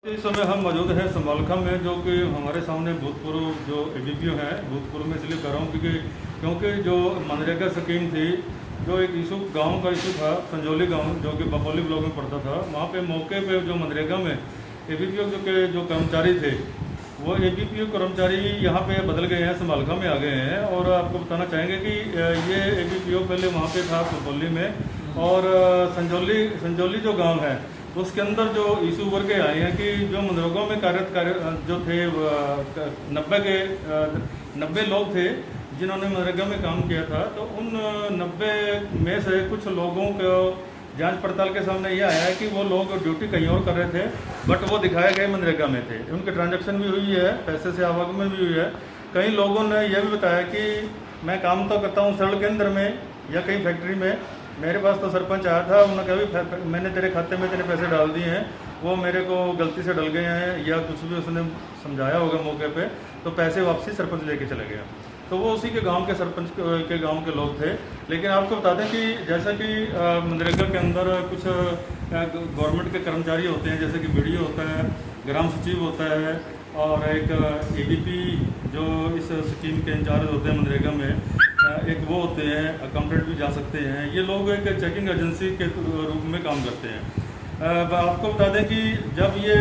इस समय हम मौजूद हैं संभालखा में, जो कि हमारे सामने भूतपूर्व जो एबीपीओ हैं, भूतपूर्व में इसलिए कर रहा हूँ क्योंकि जो मनरेगा स्कीम थी, जो एक इशू गांव का इशू था, संजौली गांव जो कि बकौली ब्लॉक में पड़ता था, वहाँ पे मौके पे जो मनरेगा में एबीपीओ जो कर्मचारी थे, वो एबीपीओ कर्मचारी यहाँ पे बदल गए हैं, संभालखा में आ गए हैं। और आपको बताना चाहेंगे कि ये एबीपीओ पहले वहाँ पे था बकौली में, और संजौली जो गाँव है उसके अंदर जो इशू उभर के आए हैं कि जो मनरेगा में कार्यरत जो थे 90 लोग थे जिन्होंने मनरेगा में काम किया था, तो उन 90 में से कुछ लोगों को जांच पड़ताल के सामने ये आया है कि वो लोग ड्यूटी कहीं और कर रहे थे, बट वो दिखाए गए मनरेगा में थे। उनकी ट्रांजैक्शन भी हुई है, पैसे से आवागमन भी हुई है। कई लोगों ने यह भी बताया कि मैं काम तो करता हूँ सड़क के अंदर में या कहीं फैक्ट्री में, मेरे पास तो सरपंच आया था, उन्होंने कहा भी मैंने तेरे खाते में इतने पैसे डाल दिए हैं, वो मेरे को गलती से डल गए हैं या कुछ भी उसने समझाया होगा मौके पे, तो पैसे वापसी सरपंच लेके चले गया। तो वो उसी के गांव के सरपंच के गांव के लोग थे। लेकिन आपको बता दें कि जैसा कि मनरेगा के अंदर कुछ गवर्नमेंट के कर्मचारी होते हैं, जैसे कि बीडीओ होता है, ग्राम सचिव होता है, और एक एबीपी जो इस स्कीम के इंचार्ज होते हैं मनरेगा में, एक वो होते हैं, अकाउंटेंट भी जा सकते हैं। ये लोग एक चेकिंग एजेंसी के रूप में काम करते हैं। आपको बता दें कि जब ये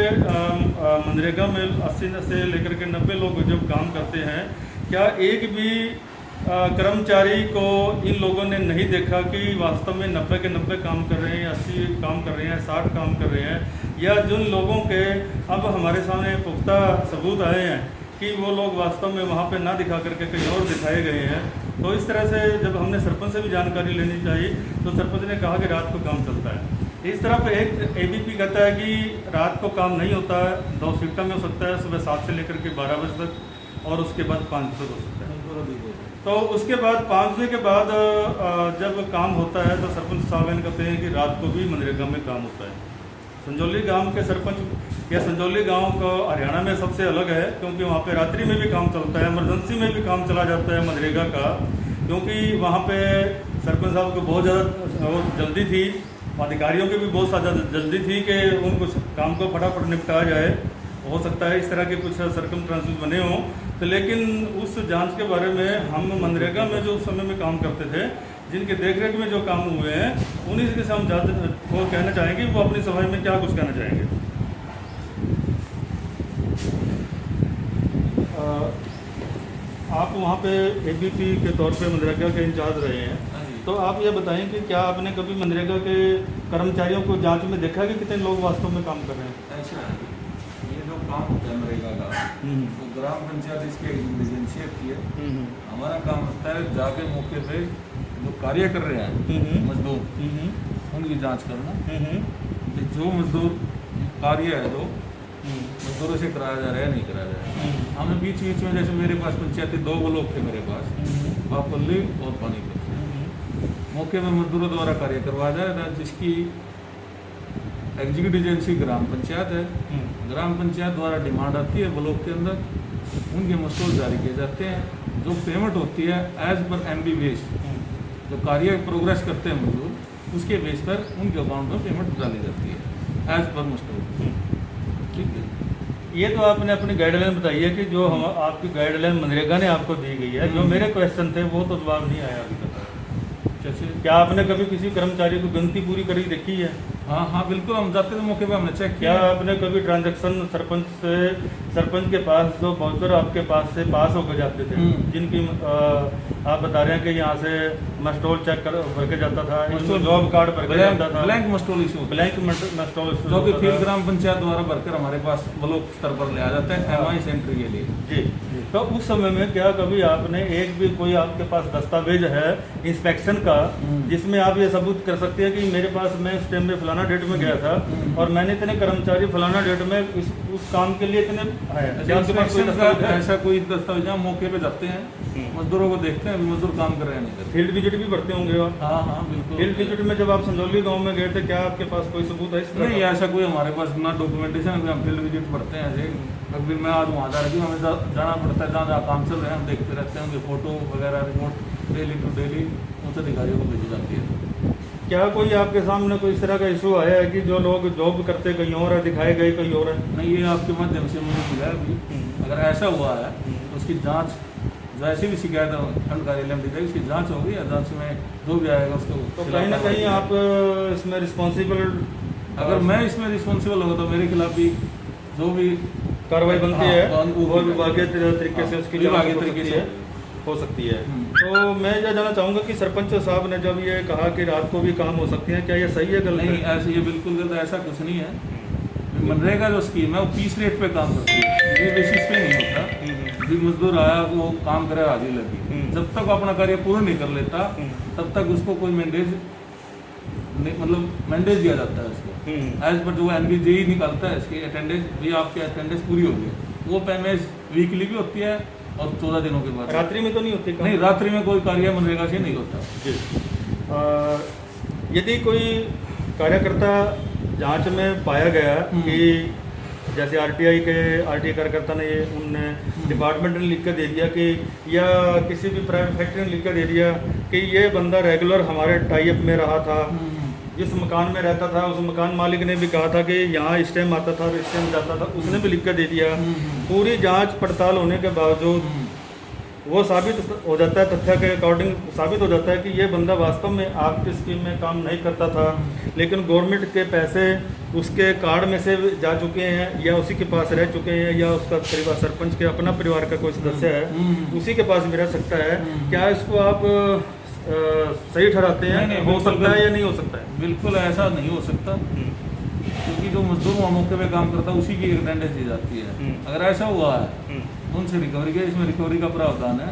मनरेगा में 80 से लेकर के 90 लोग जब काम करते हैं, क्या एक भी कर्मचारी को इन लोगों ने नहीं देखा कि वास्तव में 90 के 90 काम कर रहे हैं, 80 काम कर रहे हैं, 60 काम कर रहे हैं, या जिन लोगों के अब हमारे सामने पुख्ता सबूत आए हैं कि वो लोग वास्तव में वहाँ पे ना दिखा करके कहीं और दिखाए गए हैं। तो इस तरह से जब हमने सरपंच से भी जानकारी लेनी चाहिए, तो सरपंच ने कहा कि रात को काम चलता है। इस तरफ एक एबीपी कहता है कि रात को काम नहीं होता है, 2 शिफ्टों में हो सकता है, सुबह 7 से लेकर के 12 बजे तक, और उसके बाद 5 बजे तक हो सकता है। तो उसके बाद 5 बजे के बाद जब काम होता है तो सरपंच साहब इन कहते हैं कि रात को भी मनरेगा में काम होता है। संजौली गांव के सरपंच या संजौली गांव को हरियाणा में सबसे अलग है, क्योंकि वहाँ पे रात्रि में भी काम चलता है, इमरजेंसी में भी काम चला जाता है मनरेगा का, क्योंकि वहाँ पे सरपंच साहब को बहुत ज़्यादा जल्दी थी, अधिकारियों की भी बहुत ज़्यादा जल्दी थी कि उनको काम को फटाफट निपटाया जाए। हो सकता है इस तरह के कुछ सर्कमस्टेंसेस बने हों, तो लेकिन उस जांच के बारे में हम मनरेगा में जो उस समय में काम करते थे, जिनके देखरेख में जो काम हुए हैं, उन्हीं से हम वो कहना चाहेंगे, वो अपनी सफाई में क्या कुछ कहना चाहेंगे। आप वहाँ पे एबीपी के तौर पे मनरेगा के इंचार्ज रहे हैं, तो आप ये बताएं कि क्या आपने कभी मनरेगा के कर्मचारियों को जांच में देखा कि कितने लोग वास्तव में काम कर रहे हैं? ऐसा है, ये जो काम होता है मनरेगा का, तो ग्राम पंचायत इसकी एजेंसी की है। हमारा काम होता है जाके मौके पे जो कार्य कर रहे हैं मजदूर, उनकी जांच करना, कि जो मजदूर कार्य है जो मजदूरों से कराया जा रहा है नहीं कराया जा रहा है। हमने बीच बीच में, जैसे मेरे पास पंचायती 2 ब्लॉक थे मेरे पास, बापल्ली और पानीपत, मौके में मजदूरों द्वारा कार्य करवाया जा रहा है, जिसकी एग्जीक्यूटिव एजेंसी ग्राम पंचायत है। ग्राम पंचायत द्वारा डिमांड आती है ब्लॉक के अंदर, उनके मसूल जारी किए जाते हैं, जो पेमेंट होती है एज पर MB बेस, जो कार्य प्रोग्रेस करते हैं मजदूर, उसके बेस पर उनके अकाउंट में पेमेंट डाली जाती है एज पर मसूल। ठीक है, ये तो आपने अपनी गाइडलाइन बताई है कि जो हम आपकी गाइडलाइन मनरेगा ने आपको दी गई है। जो मेरे क्वेश्चन थे वो तो जवाब नहीं आया अभी तक। कैसे? क्या आपने कभी किसी कर्मचारी को गिनती पूरी करी देखी है? हाँ बिल्कुल, हम जाते थे मौके पे, हमने चेक क्या किया। आपने कभी ट्रांजैक्शन सरपंच के पास जो वाउचर आपके पास से पास होकर जाते थे, जिनकी आप बता रहे हैं कि यहाँ से मस्टोल चेक भर के जाता था, जॉब कार्ड भर के जाता था, ब्लैंक मस्टोल इशू, ब्लैंक मस्टोल, जो कि फिर ग्राम पंचायत द्वारा भरकर हमारे पास ब्लॉक स्तर पर ले आ जाते हैं MI सेंटर के लिए। जी। तो उस समय में क्या कभी आपने एक भी कोई आपके पास दस्तावेज है इंस्पेक्शन का, जिसमें आप ये सबूत कर सकते हैं कि मेरे पास मैं इस टाइम में फलाना डेट में गया था और मैंने इतने कर्मचारी फलाना डेट में उस काम के लिए इतने आए? ऐसा कोई दस्तावेज? हम मौके पे जाते हैं, मजदूरों को देखते हैं, मजदूर काम कर रहे हैं नहीं कर रहे। फील्ड विजिट भी करते होंगे आप? हाँ बिल्कुल। फील्ड विजिट में जब आप संजौली गांव में गए थे, क्या आपके पास कोई सबूत है इस तरह? नहीं, ऐसा कोई हमारे पास ना डॉक्यूमेंटेशन है, हम फील्ड विजिट करते हैं ऐसे। अभी मैं आज वहाँ जा रही हूँ, हमें जाना पड़ता है, जहाँ काम चल रहे हैं हम देखते रहते हैं, उनके फोटो वगैरह रिपोर्ट डेली टू डेली उच्च अधिकारियों को भेजी जाती है। क्या कोई आपके सामने कोई इस तरह का इशू आया है कि जो लोग जॉब करते कहीं और है, दिखाए गए कहीं और है? नहीं, ये आपके माध्यम से मुझे मिला है अभी। अगर ऐसा हुआ है तो उसकी जांच, जो ऐसी भी शिकायत खंड कार्यालय में दी जाएगी, उसकी जांच होगी या जांच में जो भी आएगा उसको तो कहीं ना कहीं आप इसमें रिस्पॉन्सिबल, अगर मैं इसमें रिस्पॉन्सिबल होगा तो मेरे खिलाफ भी जो भी कार्रवाई बनती हाँ, है वो वो विभागीय तरीके से हाँ, उसकी विभागीय जांच तरीके से हो सकती है। तो मैं यह जानना चाहूँगा कि सरपंच साहब ने जब ये कहा कि रात को भी काम हो सकती है, क्या ये सही है गलत नहीं, है? ऐसे ये बिल्कुल गलत, ऐसा कुछ नहीं है। मनरेगा जो स्कीम है वो पीस रेट पे काम करती है, ये बेसिस पे नहीं होता। जो मजदूर आया वो काम करे, हाजिरी लगी, जब तक वो अपना कार्य पूर्ण नहीं कर लेता तब तक उसको कोई मैंडेज, मतलब मैंडेज दिया जाता है उसको। एज पर जो NBJE निकालता है इसकी अटेंडेंस भी, आपकी अटेंडेंस पूरी होगी, वो पेमेंट वीकली भी होती है और 14 दिनों के बाद। रात्रि में तो नहीं होती? नहीं, रात्रि में कोई कार्य मनरेगा से नहीं होता। यदि कोई कार्यकर्ता जांच में पाया गया कि जैसे आरटीआई कार्यकर्ता ने उनने डिपार्टमेंट ने लिख कर दे दिया कि, या किसी भी प्राइवेट फैक्ट्री ने लिख कर दे दिया कि ये बंदा रेगुलर हमारे टाइप में रहा था, जिस मकान में रहता था उस मकान मालिक ने भी कहा था कि यहाँ इस टाइम आता था और इस टाइम जाता था, उसने भी लिख कर दे दिया। पूरी जांच पड़ताल होने के बावजूद वो साबित हो जाता है, तथ्य के अकॉर्डिंग साबित हो जाता है कि ये बंदा वास्तव में आपकी स्कीम में काम नहीं करता था, लेकिन गवर्नमेंट के पैसे उसके कार्ड में से जा चुके हैं या उसी के पास रह चुके हैं, या उसका परिवार, सरपंच के अपना परिवार का कोई सदस्य है उसी के पास भी रह सकता है। क्या इसको आप सही ठहराते हैं? नहीं, हो सकता है या नहीं हो सकता है? बिल्कुल ऐसा नहीं हो सकता, क्योंकि जो मजदूर वहाँ मौके पे काम करता है उसी की अटेंडेंस दी जाती है। अगर ऐसा हुआ है उनसे रिकवरी के, इसमें रिकवरी का प्रावधान है।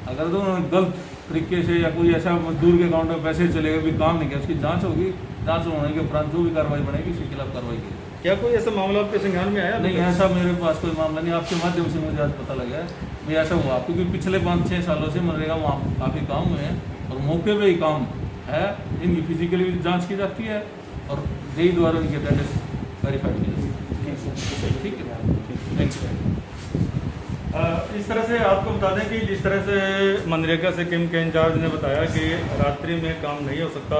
अगर तो उन्होंने गलत तरीके से या कोई ऐसा मजदूर के अकाउंट में पैसे चले गए, भी काम नहीं किया, उसकी जांच होगी, जांच होने के उपरांत जो भी कार्रवाई बनेगी उसके खिलाफ कार्रवाई की। क्या कोई ऐसा मामला आपके संज्ञान में आया? नहीं, ऐसा मेरे पास कोई मामला नहीं, आपके माध्यम से मुझे आज पता लगा है भाई ऐसा हुआ, क्योंकि पिछले 5-6 सालों से मनरेगा वहाँ काफ़ी काम हुए हैं और मौके पे ही काम है। इनकी फिजिकली भी जांच की जाती है और जेई द्वारा उनकी अटेंडेंस वेरीफाइड की जाती है। ठीक है, थैंक्स। इस तरह से आपको बता दें कि जिस तरह से मनरेगा सिक्किम के इंचार्ज ने बताया कि रात्रि में काम नहीं हो सकता,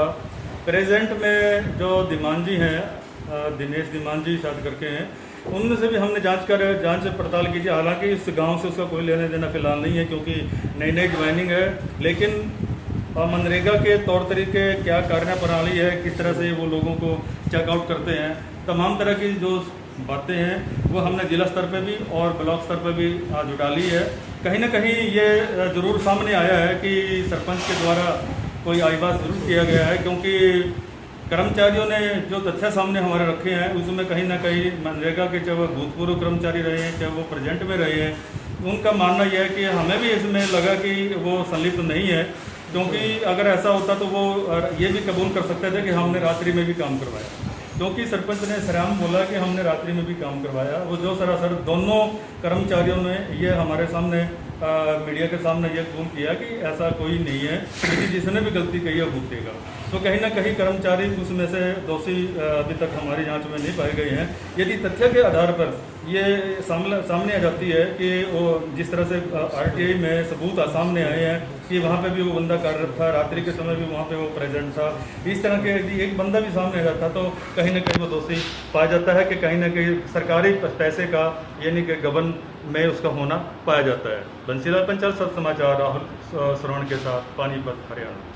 प्रेजेंट में जो दिमांजी हैं, दिनेश दिमांजी शायद करके हैं, उनसे भी हमने जांच पड़ताल की थी। हालांकि इस गांव से उसका कोई लेना देना फिलहाल नहीं है क्योंकि नई ज्वाइनिंग है, लेकिन मनरेगा के तौर तरीके, क्या कार्य प्रणाली है, किस तरह से वो लोगों को चेकआउट करते हैं, तमाम तरह की जो बातें हैं वो हमने जिला स्तर पे भी और ब्लॉक स्तर पे भी जुटा ली है। कहीं ना कहीं ये ज़रूर सामने आया है कि सरपंच के द्वारा कोई आईबास जरूर किया गया है, क्योंकि कर्मचारियों ने जो तथ्य सामने हमारे रखे हैं उसमें कहीं ना कहीं मनरेगा के चाहे वो भूतपूर्व कर्मचारी रहे हैं चाहे वो प्रेजेंट में रहे हैं, उनका मानना यह है कि हमें भी इसमें लगा कि वो संलिप्त नहीं है, क्योंकि अगर ऐसा होता तो वो ये भी कबूल कर सकते थे कि हमने रात्रि में भी काम करवाया, क्योंकि सरपंच ने सरेआम बोला कि हमने रात्रि में भी काम करवाया। वो जो सरासर दोनों कर्मचारियों ने ये हमारे सामने मीडिया के सामने ये कबूल किया कि ऐसा कोई नहीं है, क्योंकि जिसने भी गलती कही है भुगतेगा। तो कहीं ना कहीं कर्मचारी उसमें से दोषी अभी तक हमारी जांच में नहीं पाए गए हैं। यदि तथ्य के आधार पर ये सामने आ जाती है कि वो जिस तरह से आरटीआई में सबूत सामने आए हैं कि वहाँ पे भी वो बंदा कार्यरत था, रात्रि के समय भी वहाँ पे वो प्रेजेंट था, इस तरह के यदि एक बंदा भी सामने आ जाता तो कहीं ना कहीं वो दोषी पाया जाता है कि कहीं ना कहीं सरकारी पैसे का यानी कि गबन में उसका होना पाया जाता है। बंसीलाल पंचाल, सब समाचार, राहुल श्रवण के साथ, पानीपत, हरियाणा।